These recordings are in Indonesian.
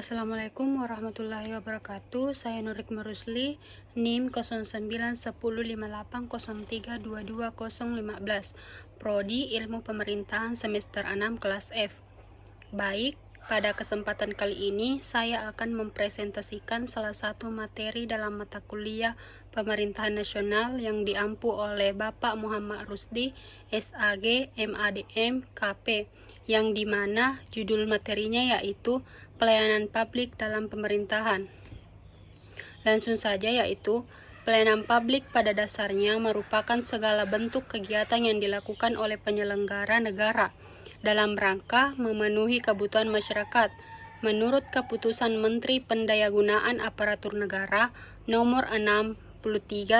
Assalamualaikum warahmatullahi wabarakatuh. Saya Nurik Merusli, NIM 09105803220015, Prodi Ilmu Pemerintahan semester 6 kelas F. Baik, pada kesempatan kali ini saya akan mempresentasikan salah satu materi dalam mata kuliah Pemerintahan Nasional yang diampu oleh Bapak Muhammad Rusdi, SAG, MADM, KP, yang dimana judul materinya yaitu Pelayanan Publik dalam Pemerintahan. Langsung saja, yaitu pelayanan publik pada dasarnya merupakan segala bentuk kegiatan yang dilakukan oleh penyelenggara negara dalam rangka memenuhi kebutuhan masyarakat. Menurut Keputusan Menteri Pendayagunaan Aparatur Negara Nomor 63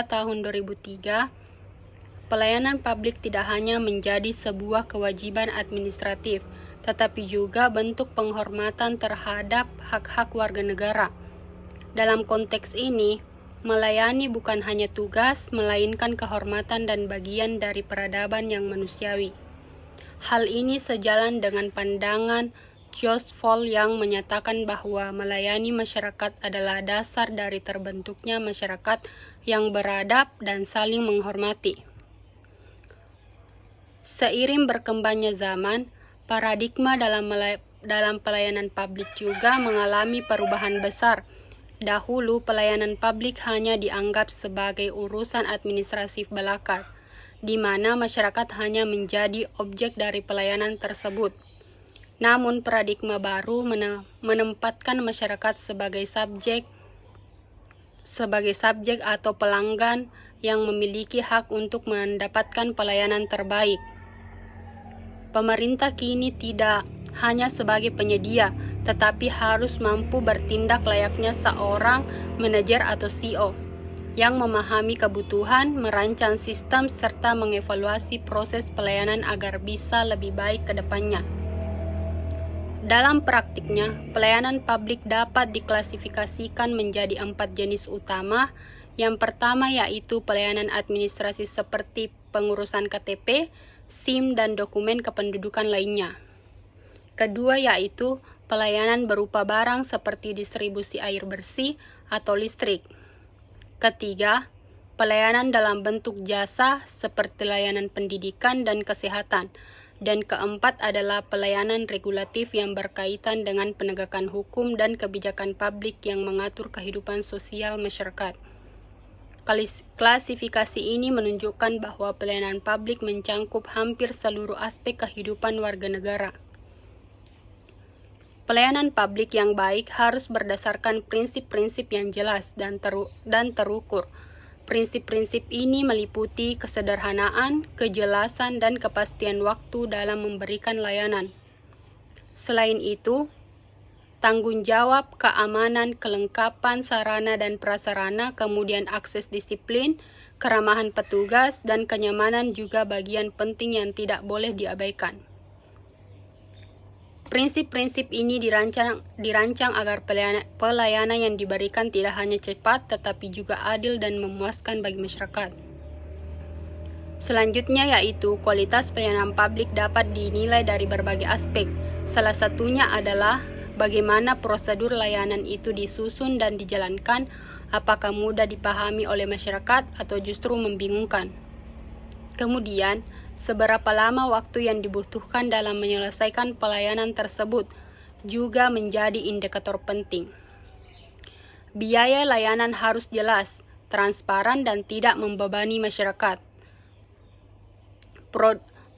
Tahun 2003, pelayanan publik tidak hanya menjadi sebuah kewajiban administratif, tetapi juga bentuk penghormatan terhadap hak-hak warga negara. Dalam konteks ini, melayani bukan hanya tugas, melainkan kehormatan dan bagian dari peradaban yang manusiawi. Hal ini sejalan dengan pandangan George Fall yang menyatakan bahwa melayani masyarakat adalah dasar dari terbentuknya masyarakat yang beradab dan saling menghormati. Seiring berkembangnya zaman, paradigma dalam pelayanan publik juga mengalami perubahan besar. Dahulu, pelayanan publik hanya dianggap sebagai urusan administratif belaka, di mana masyarakat hanya menjadi objek dari pelayanan tersebut. Namun, paradigma baru menempatkan masyarakat sebagai subjek atau pelanggan yang memiliki hak untuk mendapatkan pelayanan terbaik. Pemerintah kini tidak hanya sebagai penyedia, tetapi harus mampu bertindak layaknya seorang manajer atau CEO yang memahami kebutuhan, merancang sistem, serta mengevaluasi proses pelayanan agar bisa lebih baik ke depannya. Dalam praktiknya, pelayanan publik dapat diklasifikasikan menjadi 4 jenis utama. Yang pertama yaitu pelayanan administrasi seperti pengurusan KTP, SIM, dan dokumen kependudukan lainnya. Kedua yaitu pelayanan berupa barang seperti distribusi air bersih atau listrik. Ketiga, pelayanan dalam bentuk jasa seperti layanan pendidikan dan kesehatan. Dan keempat adalah pelayanan regulatif yang berkaitan dengan penegakan hukum dan kebijakan publik yang mengatur kehidupan sosial masyarakat. Klasifikasi ini menunjukkan bahwa pelayanan publik mencangkup hampir seluruh aspek kehidupan warga negara. Pelayanan publik yang baik harus berdasarkan prinsip-prinsip yang jelas dan terukur. Prinsip-prinsip ini meliputi kesederhanaan, kejelasan, dan kepastian waktu dalam memberikan layanan. Selain itu, tanggung jawab, keamanan, kelengkapan sarana dan prasarana, kemudian akses disiplin, keramahan petugas, dan kenyamanan juga bagian penting yang tidak boleh diabaikan. Prinsip-prinsip ini dirancang agar pelayanan yang diberikan tidak hanya cepat, tetapi juga adil dan memuaskan bagi masyarakat. Selanjutnya yaitu kualitas pelayanan publik dapat dinilai dari berbagai aspek. Salah satunya adalah bagaimana prosedur layanan itu disusun dan dijalankan, apakah mudah dipahami oleh masyarakat atau justru membingungkan. Kemudian, seberapa lama waktu yang dibutuhkan dalam menyelesaikan pelayanan tersebut juga menjadi indikator penting. Biaya layanan harus jelas, transparan, dan tidak membebani masyarakat.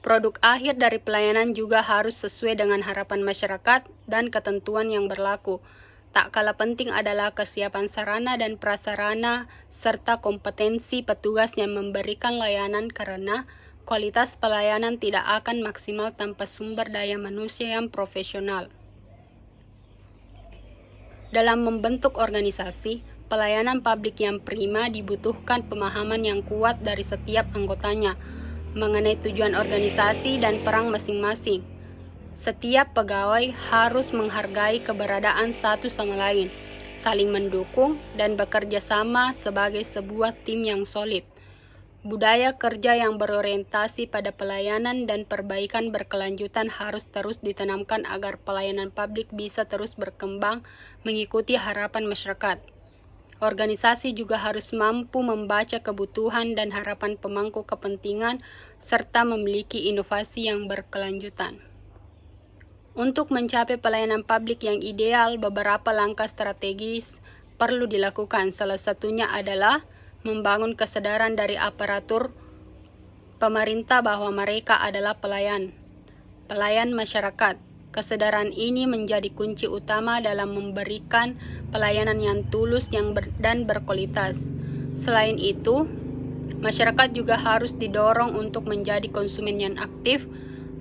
Produk akhir dari pelayanan juga harus sesuai dengan harapan masyarakat dan ketentuan yang berlaku. Tak kalah penting adalah kesiapan sarana dan prasarana serta kompetensi petugas yang memberikan layanan, karena kualitas pelayanan tidak akan maksimal tanpa sumber daya manusia yang profesional. Dalam membentuk organisasi, pelayanan publik yang prima dibutuhkan pemahaman yang kuat dari setiap anggotanya mengenai tujuan organisasi dan peran masing-masing. Setiap pegawai harus menghargai keberadaan satu sama lain, saling mendukung, dan bekerja sama sebagai sebuah tim yang solid. Budaya kerja yang berorientasi pada pelayanan dan perbaikan berkelanjutan harus terus ditanamkan agar pelayanan publik bisa terus berkembang mengikuti harapan masyarakat. Organisasi juga harus mampu membaca kebutuhan dan harapan pemangku kepentingan serta memiliki inovasi yang berkelanjutan. Untuk mencapai pelayanan publik yang ideal, beberapa langkah strategis perlu dilakukan. Salah satunya adalah membangun kesadaran dari aparatur pemerintah bahwa mereka adalah pelayan masyarakat. Kesadaran ini menjadi kunci utama dalam memberikan pelayanan yang tulus dan berkualitas. Selain itu, masyarakat juga harus didorong untuk menjadi konsumen yang aktif,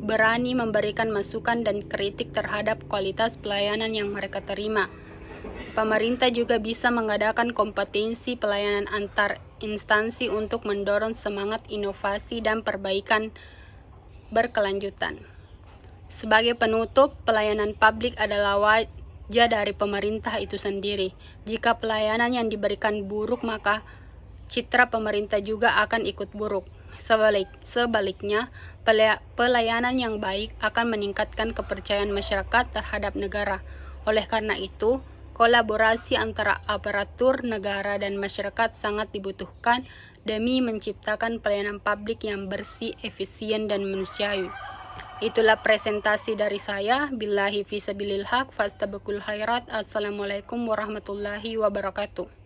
berani memberikan masukan dan kritik terhadap kualitas pelayanan yang mereka terima. Pemerintah juga bisa mengadakan kompetensi pelayanan antar instansi untuk mendorong semangat inovasi dan perbaikan berkelanjutan. Sebagai penutup, pelayanan publik adalah wajah dari pemerintah itu sendiri. Jika pelayanan yang diberikan buruk, maka citra pemerintah juga akan ikut buruk. Sebaliknya, pelayanan yang baik akan meningkatkan kepercayaan masyarakat terhadap negara. Oleh karena itu, kolaborasi antara aparatur negara dan masyarakat sangat dibutuhkan demi menciptakan pelayanan publik yang bersih, efisien, dan manusiawi. Itulah presentasi dari saya. Billahi fisabilil haq, fastabaqul khairat. Assalamualaikum warahmatullahi wabarakatuh.